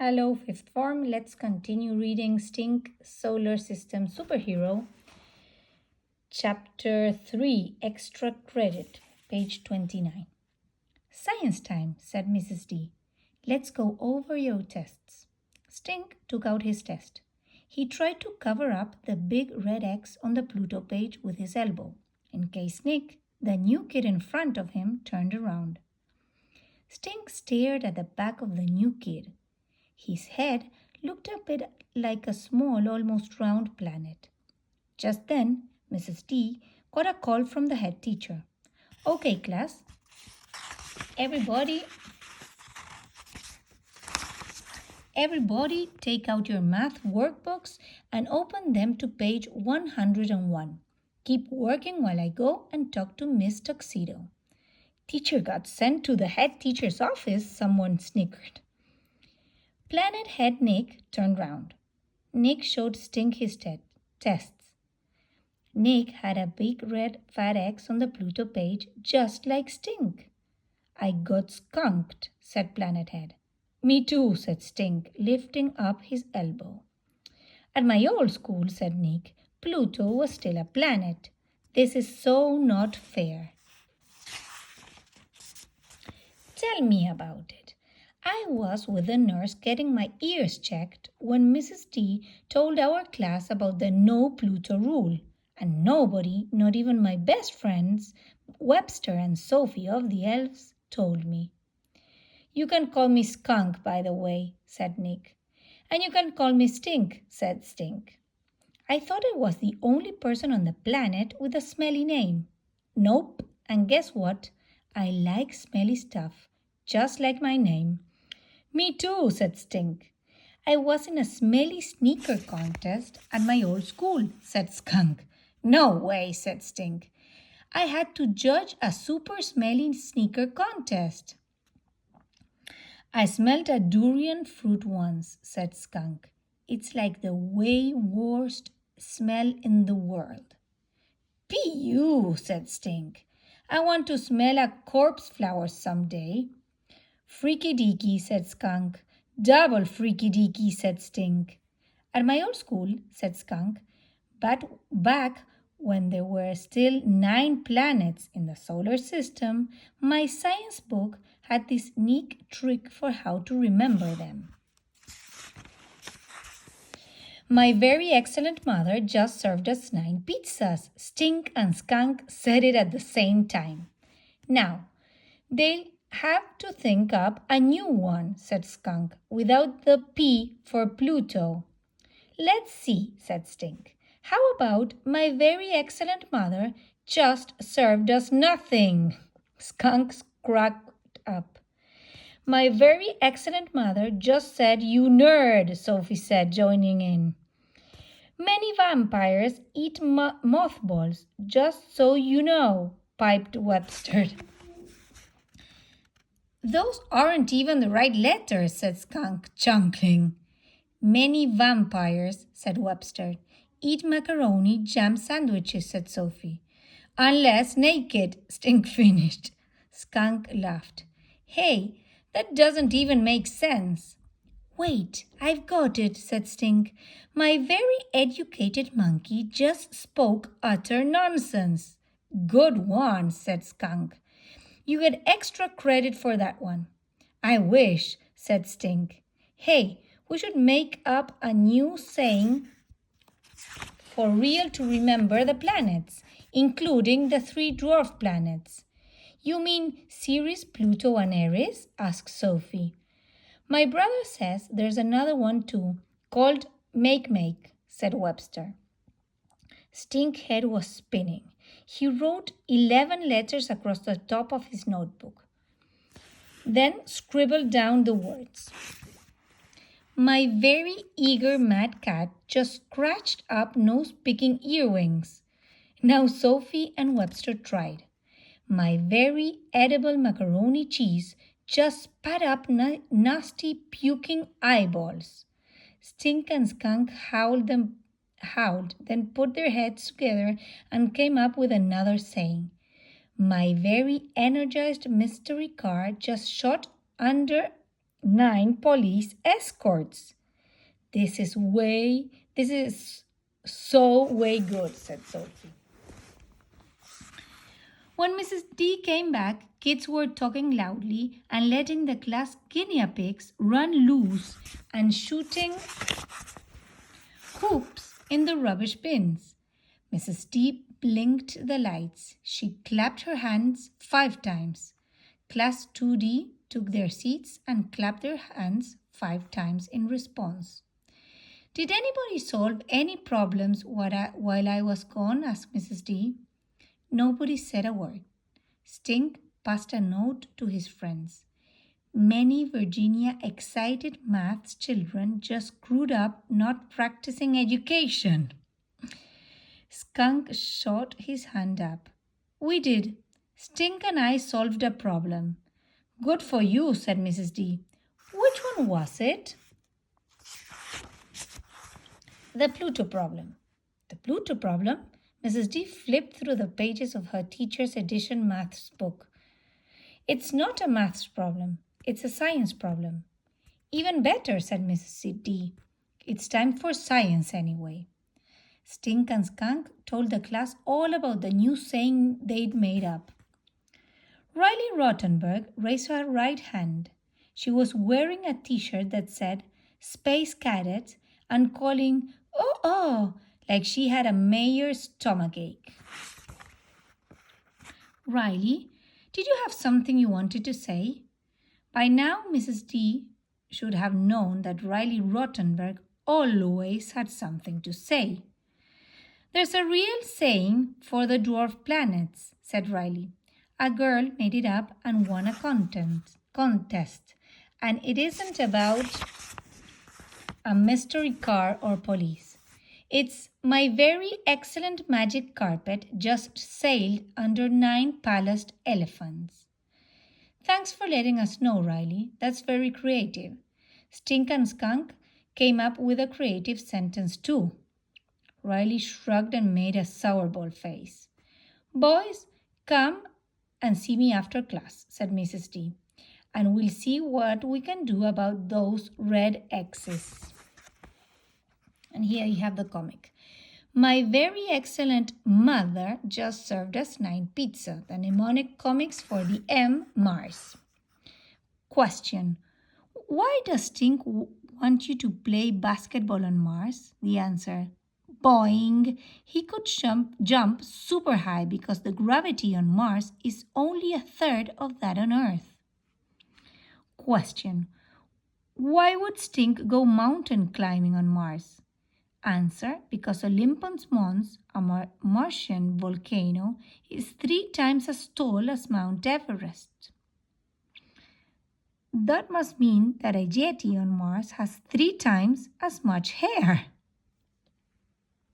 Hello, fifth form. Let's continue reading Stink Solar System Superhero, Chapter 3 Extra Credit, page 29. Science time, said Mrs. D. Let's go over your tests. Stink took out his test. He tried to cover up the big red X on the Pluto page with his elbow, in case Nick, the new kid in front of him, turned around. Stink stared at the back of the new kid. His head looked a bit like a small, almost round planet. Just then, Mrs. D got a call from the head teacher. Okay, class, everybody take out your math workbooks and open them to page 101. Keep working while I go and talk to Miss Tuxedo. Teacher got sent to the head teacher's office, someone snickered. Planet head Nick turned round. Nick showed Stink his tests. Nick had a big red fat X on the Pluto page just like Stink. I got skunked, said Planet Head. Me too, said Stink, lifting up his elbow. At my old school, said Nick, Pluto was still a planet. This is so not fair. Tell me about it. I was with the nurse getting my ears checked when Mrs. D told our class about the no Pluto rule, and nobody, not even my best friends, Webster and Sophie of the elves, told me. You can call me Skunk, by the way, said Nick. And you can call me Stink, said Stink. I thought I was the only person on the planet with a smelly name. Nope, and guess what? I like smelly stuff, just like my name. Me too, said Stink. I was in a smelly sneaker contest at my old school, said Skunk. No way, said Stink. I had to judge a super smelly sneaker contest. I smelled a durian fruit once, said Skunk. It's like the way worst smell in the world. P.U., said Stink. I want to smell a corpse flower someday. Freaky deaky, said Skunk. Double freaky deaky, said Stink. At my old school, said Skunk, but back when there were still 9 planets in the solar system, my science book had this neat trick for how to remember them. My very excellent mother just served us 9 pizzas. Stink and Skunk said it at the same time. Now, they'll have to think up a new one, said Skunk, without the P for Pluto. Let's see, said Stink. How about my very excellent mother just served us nothing? Skunk cracked up. My very excellent mother just said, you nerd, Sophie said, joining in. Many vampires eat mothballs, just so you know, piped Webster. Those aren't even the right letters, said Skunk, chuckling. Many vampires, said Webster, eat macaroni jam sandwiches, said Sophie. Unless naked, Stink finished. Skunk laughed. Hey, that doesn't even make sense. Wait, I've got it, said Stink. My very educated monkey just spoke utter nonsense. Good one, said Skunk. You get extra credit for that one. I wish, said Stink. Hey, we should make up a new saying for real to remember the planets, including the 3 dwarf planets. You mean Ceres, Pluto, and Eris? Asked Sophie. My brother says there's another one too, called Make, said Webster. Stink's head was spinning. He wrote 11 letters across the top of his notebook, then scribbled down the words. My very eager mad cat just scratched up nose-picking earwings. Now Sophie and Webster tried. My very edible macaroni cheese just spat up nasty puking eyeballs. Stink and Skunk howled, then put their heads together and came up with another saying. My very energized mystery car just shot under 9 police escorts. This is so way good, said Sophie. When Mrs. D came back, kids were talking loudly and letting the class guinea pigs run loose and shooting hoops in the rubbish bins. Mrs. D blinked the lights. She clapped her hands 5 times. Class 2D took their seats and clapped their hands 5 times in response. Did anybody solve any problems while I was gone? Asked Mrs. D. Nobody said a word. Stink passed a note to his friends. Many Virginia excited maths children just screwed up not practicing education. Skunk shot his hand up. We did. Stink and I solved a problem. Good for you, said Mrs. D. Which one was it? The Pluto problem. The Pluto problem? Mrs. D flipped through the pages of her teacher's edition maths book. It's not a maths problem. It's a science problem. Even better, said Mrs. D. It's time for science anyway. Stink and Skunk told the class all about the new saying they'd made up. Riley Rottenberg raised her right hand. She was wearing a t-shirt that said Space Cadet and calling, oh, like she had a mayor's stomachache. Riley, did you have something you wanted to say? By now, Mrs. D should have known that Riley Rottenberg always had something to say. There's a real saying for the dwarf planets, said Riley. A girl made it up and won a contest. And it isn't about a mystery car or police. It's my very excellent magic carpet just sailed under 9 palaced elephants. Thanks for letting us know, Riley. That's very creative. Stink and Skunk came up with a creative sentence too. Riley shrugged and made a sourball face. Boys, come and see me after class, said Mrs. D, and we'll see what we can do about those red X's. And here you have the comic. My very excellent mother just served us 9 pizza, the mnemonic comics for the M Mars. Question. Why does Stink want you to play basketball on Mars? The answer. Boing! He could jump super high because the gravity on Mars is only 1/3 of that on Earth. Question. Why would Stink go mountain climbing on Mars? Answer. Because Olympus Mons, a Martian volcano, is 3 times as tall as Mount Everest. That must mean that a Yeti on Mars has 3 times as much hair.